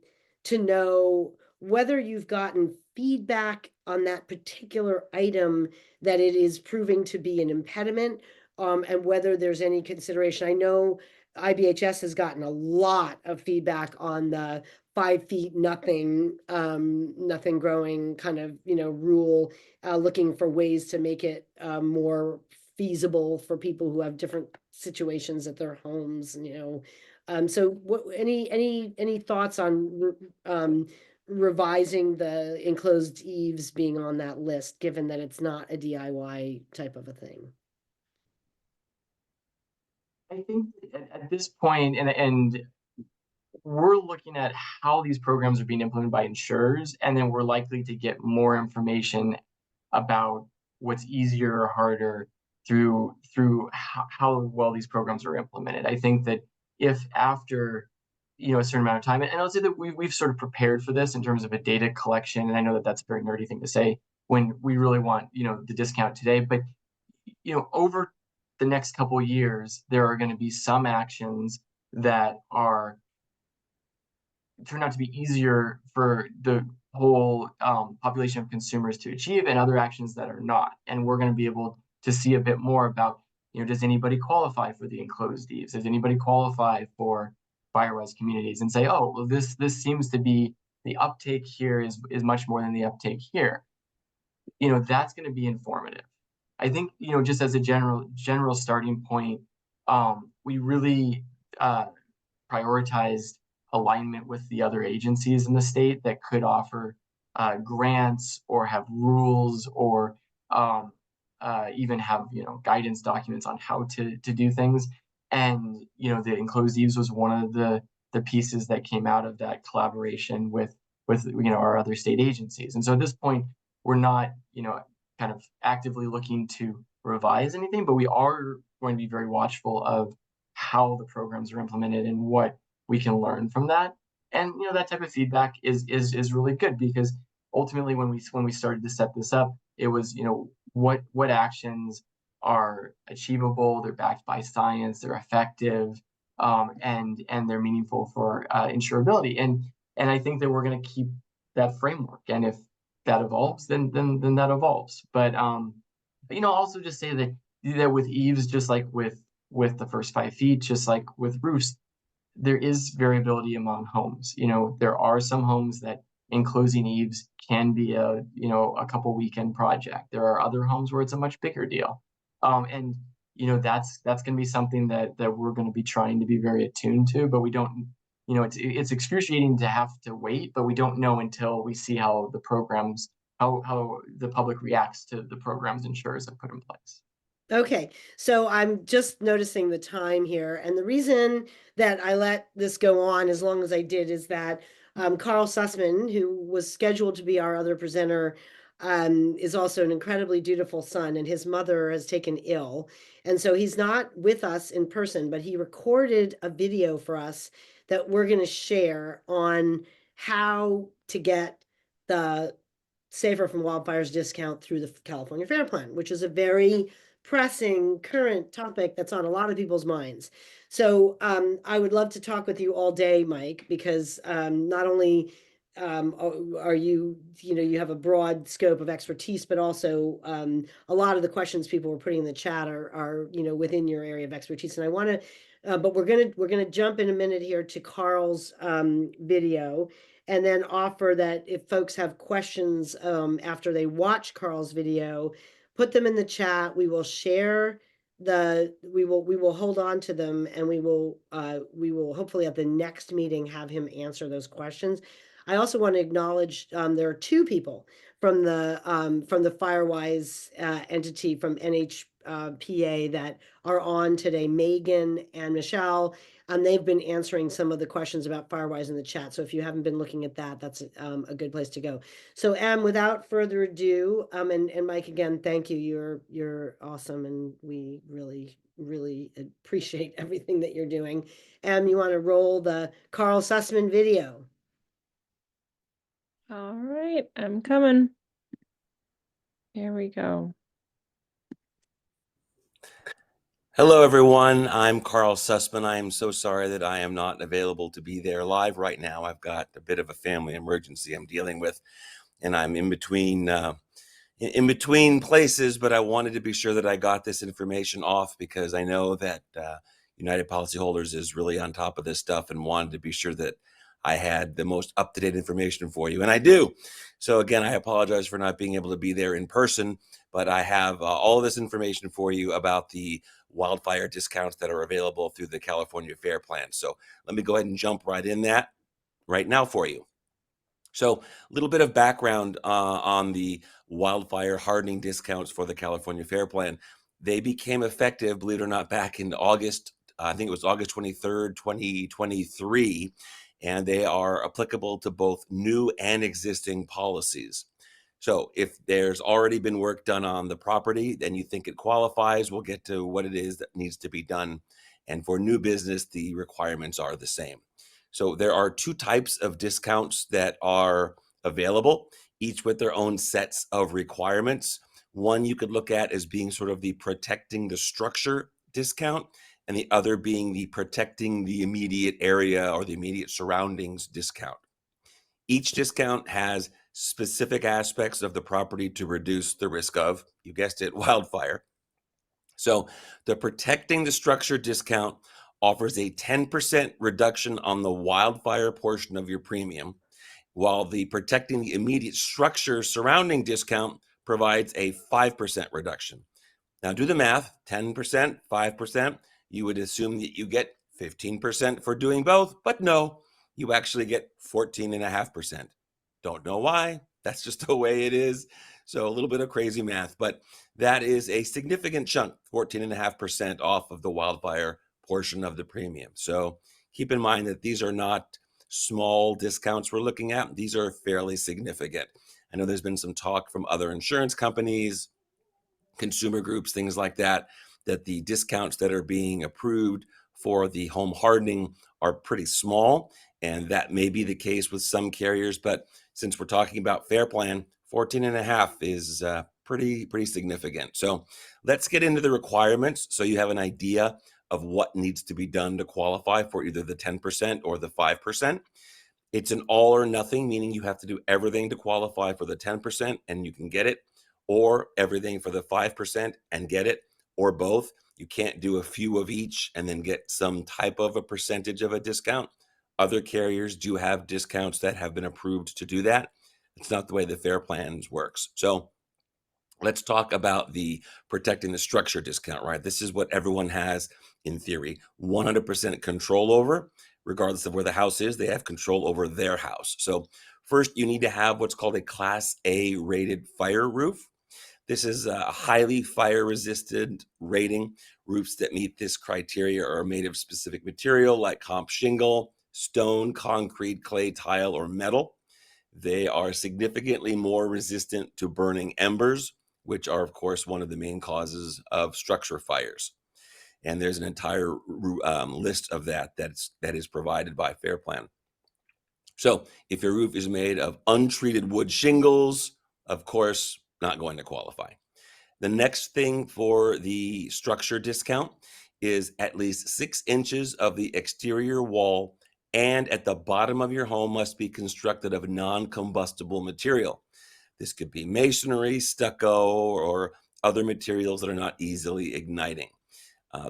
know whether you've gotten feedback on that particular item, that it is proving to be an impediment, and whether there's any consideration. I know IBHS has gotten a lot of feedback on the 5 feet nothing growing kind of rule, looking for ways to make it more feasible for people who have different situations at their homes. So any thoughts on revising the enclosed eaves being on that list, given that it's not a DIY type of a thing? I think at this point, and we're looking at how these programs are being implemented by insurers, and then we're likely to get more information about what's easier or harder through how well these programs are implemented. I think that if after a certain amount of time, and I'll say that we've sort of prepared for this in terms of a data collection, and I know that that's a very nerdy thing to say when we really want the discount today, but over the next couple of years, there are going to be some actions that are turn out to be easier for the whole population of consumers to achieve, and other actions that are not. And we're going to be able to see a bit more about, does anybody qualify for the enclosed eaves? Does anybody qualify for fire-res communities? And say, oh, well, this seems to be the uptake here is much more than the uptake here. That's going to be informative. I think, just as a general starting point, we really prioritized alignment with the other agencies in the state that could offer grants or have rules or even have guidance documents on how to do things. And the enclosed eaves was one of the pieces that came out of that collaboration with our other state agencies. And so at this point, we're not kind of actively looking to revise anything, but we are going to be very watchful of how the programs are implemented and what we can learn from that. And that type of feedback is really good, because ultimately when we started to set this up, it was what actions are achievable, they're backed by science, they're effective, and they're meaningful for insurability. And I think that we're going to keep that framework. And if that evolves, then that evolves. But also just say that with eaves, just like with the first 5 feet, just like with roofs, there is variability among homes. There are some homes that in closing eves can be a couple weekend project. There are other homes where it's a much bigger deal. And that's going to be something that we're going to be trying to be very attuned to, but we don't, it's excruciating to have to wait, but we don't know until we see how the programs, how the public reacts to the programs insurers have put in place. Okay, so I'm just noticing the time here, and the reason that I let this go on as long as I did is that Carl Sussman, who was scheduled to be our other presenter, is also an incredibly dutiful son, and his mother has taken ill, and so he's not with us in person, but he recorded a video for us that we're going to share on how to get the Safer from Wildfires discount through the California Fair Plan, which is a very pressing current topic that's on a lot of people's minds. So I would love to talk with you all day, Mike, because not only are you, you have a broad scope of expertise, but also a lot of the questions people were putting in the chat are within your area of expertise. And I want to, but we're gonna jump in a minute here to Carl's video, and then offer that if folks have questions after they watch Carl's video, put them in the chat. We will share we will hold on to them, and we will hopefully at the next meeting have him answer those questions. I also want to acknowledge there are two people from the Firewise entity from NHPA that are on today, Megan and Michelle. They've been answering some of the questions about Firewise in the chat. So if you haven't been looking at that, that's a good place to go. So without further ado, and Mike, again, thank you. You're awesome, and we really, really appreciate everything that you're doing. You want to roll the Carl Sussman video? All right, I'm coming. Here we go. Hello, everyone. I'm Carl Sussman. I am so sorry that I am not available to be there live right now. I've got a bit of a family emergency I'm dealing with, and I'm in between places, but I wanted to be sure that I got this information off because I know that United Policyholders is really on top of this stuff and wanted to be sure that I had the most up-to-date information for you, and I do. So again, I apologize for not being able to be there in person, but I have all of this information for you about the wildfire discounts that are available through the California Fair Plan. So let me go ahead and jump right in that right now for you. So a little bit of background on the wildfire hardening discounts for the California Fair Plan. They became effective, believe it or not, back in August. I think it was August 23rd, 2023, and they are applicable to both new and existing policies. So if there's already been work done on the property, then you think it qualifies, we'll get to what it is that needs to be done. And for new business, the requirements are the same. So there are two types of discounts that are available, each with their own sets of requirements. One you could look at as being sort of the protecting the structure discount, and the other being the protecting the immediate area or the immediate surroundings discount. Each discount has specific aspects of the property to reduce the risk of, you guessed it, wildfire. So the protecting the structure discount offers a 10% reduction on the wildfire portion of your premium, while the protecting the immediate structure surrounding discount provides a 5% reduction. Now do the math, 10%, 5%, you would assume that you get 15% for doing both, but no, you actually get 14.5%. Don't know why, that's just the way it is. So a little bit of crazy math, but that is a significant chunk, 14.5% off of the wildfire portion of the premium. So keep in mind that these are not small discounts we're looking at. These are fairly significant. I know there's been some talk from other insurance companies, consumer groups, things like that, that the discounts that are being approved for the home hardening are pretty small. And that may be the case with some carriers, but since we're talking about Fair Plan, 14.5 is pretty significant. So let's get into the requirements so you have an idea of what needs to be done to qualify for either the 10% or the 5%. It's an all or nothing, meaning you have to do everything to qualify for the 10% and you can get it, or everything for the 5% and get it, or both. You can't do a few of each and then get some type of a percentage of a discount. Other carriers do have discounts that have been approved to do that. It's not the way the FAIR plans works. So let's talk about the protecting the structure discount, right? This is what everyone has, in theory, 100% control over, regardless of where the house is. They have control over their house. So first, you need to have what's called a Class A rated fire roof. This is a highly fire resistant rating. Roofs that meet this criteria are made of specific material like comp shingle, stone, concrete, clay, tile, or metal. They are significantly more resistant to burning embers, which are, of course, one of the main causes of structure fires. And there's an entire list of that is provided by FAIR Plan. So if your roof is made of untreated wood shingles, of course, not going to qualify. The next thing for the structure discount is at least 6 inches of the exterior wall and at the bottom of your home must be constructed of non-combustible material. This could be masonry, stucco, or other materials that are not easily igniting.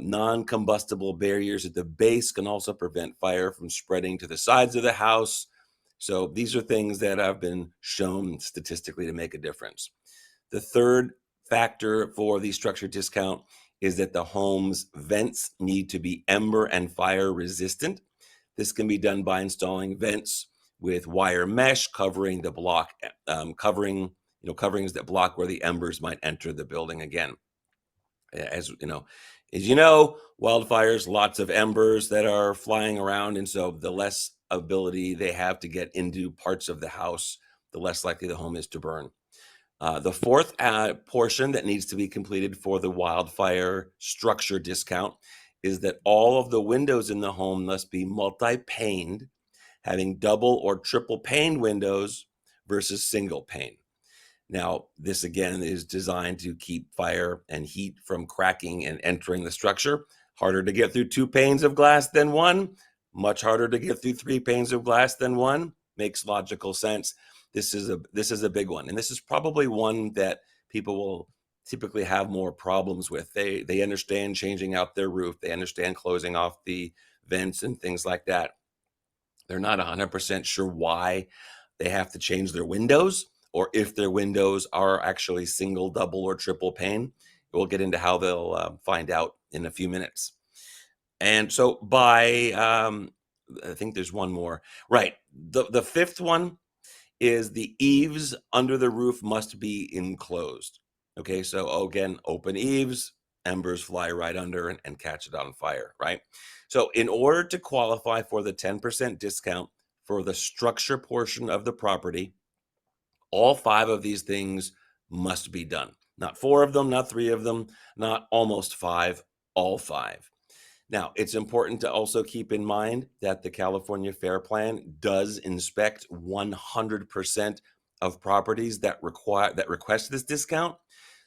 Non-combustible barriers at the base can also prevent fire from spreading to the sides of the house. So these are things that have been shown statistically to make a difference. The third factor for the structure discount is that the home's vents need to be ember and fire resistant. This can be done by installing vents with wire mesh covering the block, coverings that block where the embers might enter the building again. As you know, wildfires, lots of embers that are flying around, and so the less ability they have to get into parts of the house, the less likely the home is to burn. The fourth portion that needs to be completed for the wildfire structure discount is that all of the windows in the home must be multi-paned, having double or triple pane windows versus single pane. Now, this again is designed to keep fire and heat from cracking and entering the structure. Harder to get through 2 panes of glass than 1, much harder to get through 3 panes of glass than 1. Makes logical sense. This is a big one, and this is probably one that people will typically have more problems with. They understand changing out their roof. They understand closing off the vents and things like that. They're not 100% sure why they have to change their windows, or if their windows are actually single, double, or triple pane. We'll get into how they'll find out in a few minutes. And so I think there's one more. Right. The fifth one is the eaves under the roof must be enclosed. Okay, so again, open eaves, embers fly right under and catch it on fire, right? So in order to qualify for the 10% discount for the structure portion of the property, all 5 of these things must be done. Not 4 of them, not 3 of them, not almost 5, all 5. Now, it's important to also keep in mind that the California FAIR Plan does inspect 100% of properties that request this discount.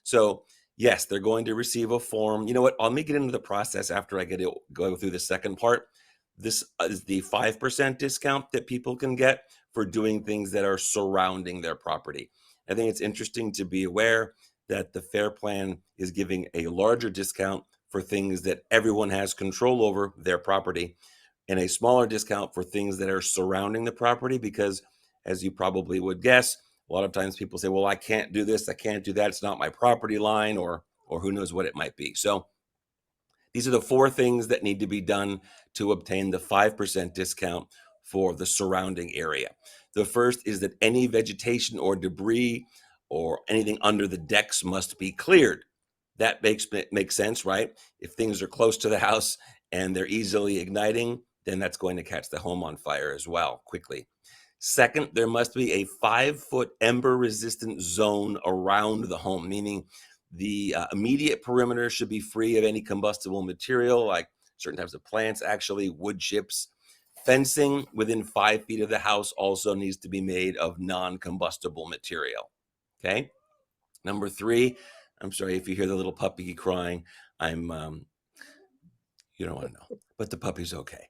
So, yes, they're going to receive a form. You know what? Let me get into the process after I go through the second part. This is the 5% discount that people can get for doing things that are surrounding their property. I think it's interesting to be aware that the FAIR Plan is giving a larger discount for things that everyone has control over their property, and a smaller discount for things that are surrounding the property, because as you probably would guess, a lot of times people say, well, I can't do this, I can't do that, it's not my property line, or who knows what it might be. So these are the 4 things that need to be done to obtain the 5% discount for the surrounding area. The first is that any vegetation or debris or anything under the decks must be cleared. That makes sense, right? If things are close to the house and they're easily igniting, then that's going to catch the home on fire as well quickly. Second, there must be a 5-foot ember-resistant zone around the home, meaning the immediate perimeter should be free of any combustible material, like certain types of plants, actually wood chips. Fencing within 5 feet of the house also needs to be made of non-combustible material. Okay. Number 3, I'm sorry if you hear the little puppy crying. You don't want to know, but the puppy's okay.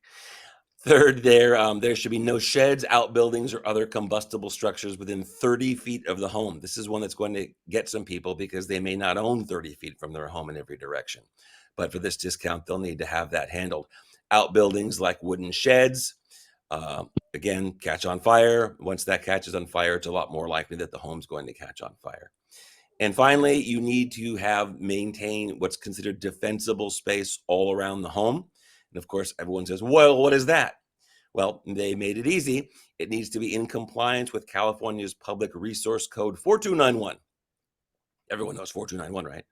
Third, there should be no sheds, outbuildings, or other combustible structures within 30 feet of the home. This is one that's going to get some people because they may not own 30 feet from their home in every direction. But for this discount, they'll need to have that handled. Outbuildings like wooden sheds, Again, catch on fire. Once that catches on fire, it's a lot more likely that the home's going to catch on fire. And finally, you need to maintain what's considered defensible space all around the home. And of course, everyone says, well, what is that? Well, they made it easy. It needs to be in compliance with California's Public Resource Code 4291. Everyone knows 4291, right?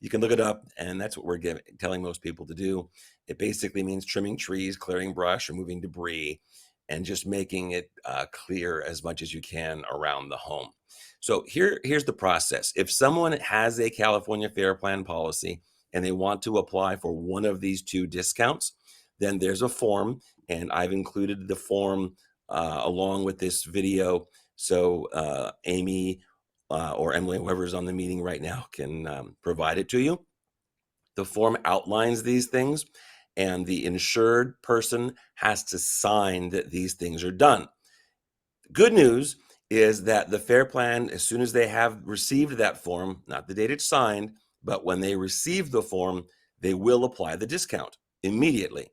You can look it up, and that's what we're telling most people to do. It basically means trimming trees, clearing brush, removing debris, and just making it clear as much as you can around the home. So here's the process. If someone has a California Fair Plan policy and they want to apply for one of these two discounts, then there's a form, and I've included the form along with this video. So Amy or Emily, whoever's on the meeting right now, can provide it to you. The form outlines these things, and the insured person has to sign that these things are done. Good news is that the Fair Plan, as soon as they have received that form, not the date it's signed, but when they receive the form, they will apply the discount immediately.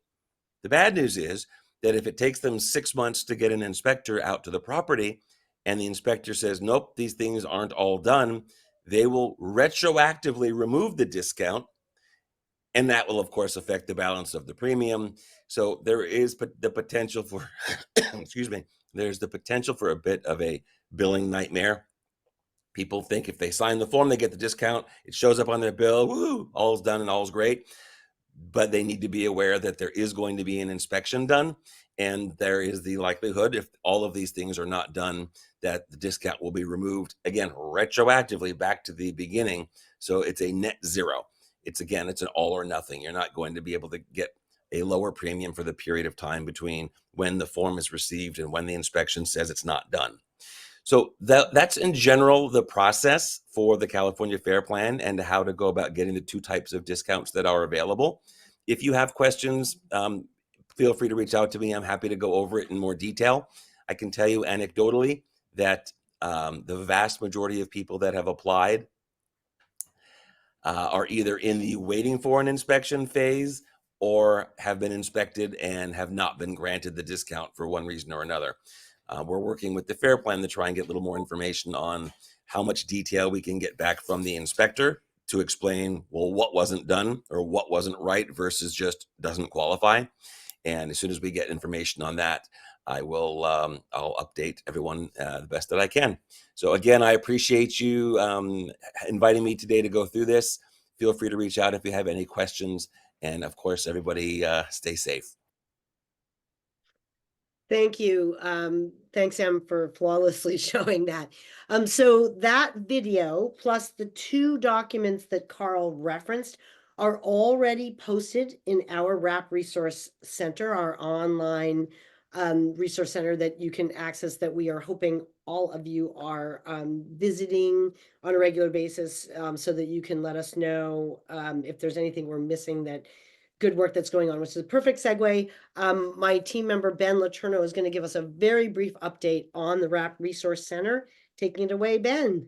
The bad news is that if it takes them 6 months to get an inspector out to the property, and the inspector says, nope, these things aren't all done, they will retroactively remove the discount. And that will, of course, affect the balance of the premium. So there is the potential for, excuse me, there's the potential for a bit of a billing nightmare. People think if they sign the form, they get the discount. It shows up on their bill. Woo, all's done and all's great. But they need to be aware that there is going to be an inspection done. And there is the likelihood, if all of these things are not done, that the discount will be removed, again, retroactively back to the beginning. So it's a net zero. It's an all or nothing. You're not going to be able to get a lower premium for the period of time between when the form is received and when the inspection says it's not done. So that's in general the process for the California Fair Plan and how to go about getting the two types of discounts that are available. If you have questions, feel free to reach out to me. I'm happy to go over it in more detail. I can tell you anecdotally that the vast majority of people that have applied are either in the waiting for an inspection phase or have been inspected and have not been granted the discount for one reason or another. We're working with the Fair Plan to try and get a little more information on how much detail we can get back from the inspector to explain, well, what wasn't done or what wasn't right versus just doesn't qualify. And as soon as we get information on that, I'll update everyone the best that I can. So again, I appreciate you inviting me today to go through this. Feel free to reach out if you have any questions. And of course, everybody stay safe. Thank you. Thanks, Em, for flawlessly showing that. So that video plus the two documents that Carl referenced are already posted in our RAP Resource Center, our online resource center that you can access, that we are hoping all of you are visiting on a regular basis, so that you can let us know if there's anything we're missing, that good work that's going on, which is a perfect segue. My team member, Ben Letourneau, is going to give us a very brief update on the RAP Resource Center. Taking it away, Ben.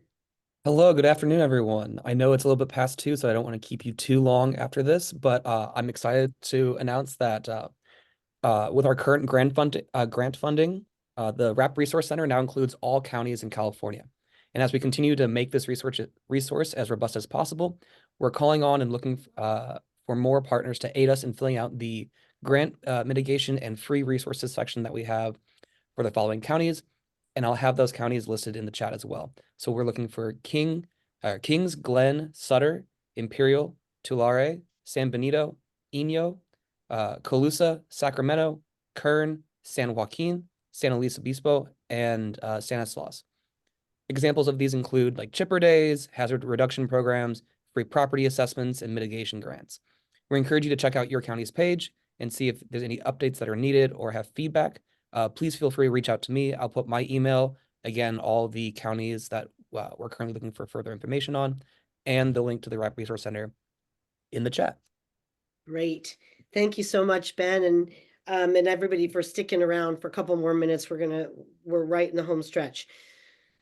Hello, good afternoon, everyone. I know it's a little bit past 2, so I don't want to keep you too long after this, but I'm excited to announce that with our current grant funding, the RAP Resource Center now includes all counties in California. And as we continue to make this resource as robust as possible, we're calling on and looking for more partners to aid us in filling out the grant mitigation and free resources section that we have for the following counties. And I'll have those counties listed in the chat as well. So we're looking for Kings, Glen, Sutter, Imperial, Tulare, San Benito, Inyo, Colusa, Sacramento, Kern, San Joaquin, San Luis Obispo, and Stanislaus. Examples of these include like chipper days, hazard reduction programs, free property assessments, and mitigation grants. We encourage you to check out your county's page and see if there's any updates that are needed or have feedback. Please feel free to reach out to me. I'll put my email, again, all the counties that we're currently looking for further information on, and the link to the RAP Resource Center in the chat. Great. Thank you so much, Ben, and everybody for sticking around for a couple more minutes. We're right in the home stretch.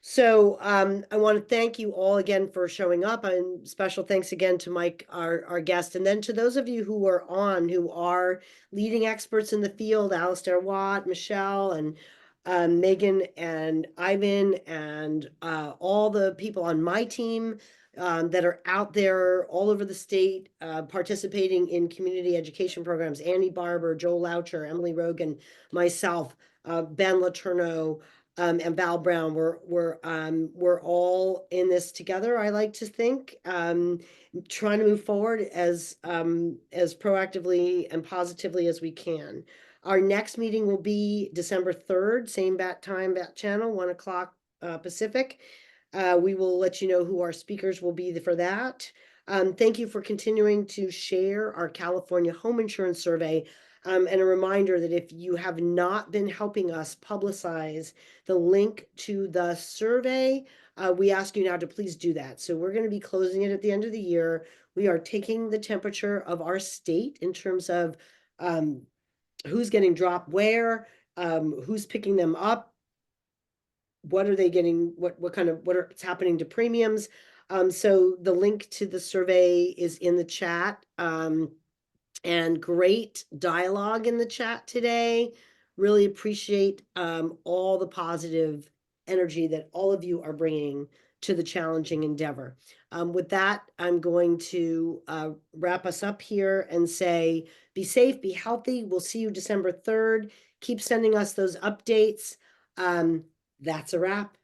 So I want to thank you all again for showing up, and special thanks again to Mike, our guest, and then to those of you who are on, who are leading experts in the field, Alistair Watt, Michelle, and Megan and Ivan, and all the people on my team that are out there all over the state participating in community education programs. Annie Barber, Joel Loucher, Emily Rogan, myself, Ben Letourneau, and Val Brown. We're all in this together, I like to think, trying to move forward as proactively and positively as we can. Our next meeting will be December 3rd, same bat time, bat channel, 1 o'clock Pacific. We will let you know who our speakers will be for that. Thank you for continuing to share our California Home Insurance Survey. And a reminder that if you have not been helping us publicize the link to the survey, we ask you now to please do that. So we're going to be closing it at the end of the year. We are taking the temperature of our state in terms of who's getting dropped where, who's picking them up, what are they getting, what's happening to premiums. So the link to the survey is in the chat. And great dialogue in the chat today. Really appreciate all the positive energy that all of you are bringing to the challenging endeavor. With that, I'm going to wrap us up here and say, be safe, be healthy. We'll see you December 3rd. Keep sending us those updates. That's a wrap.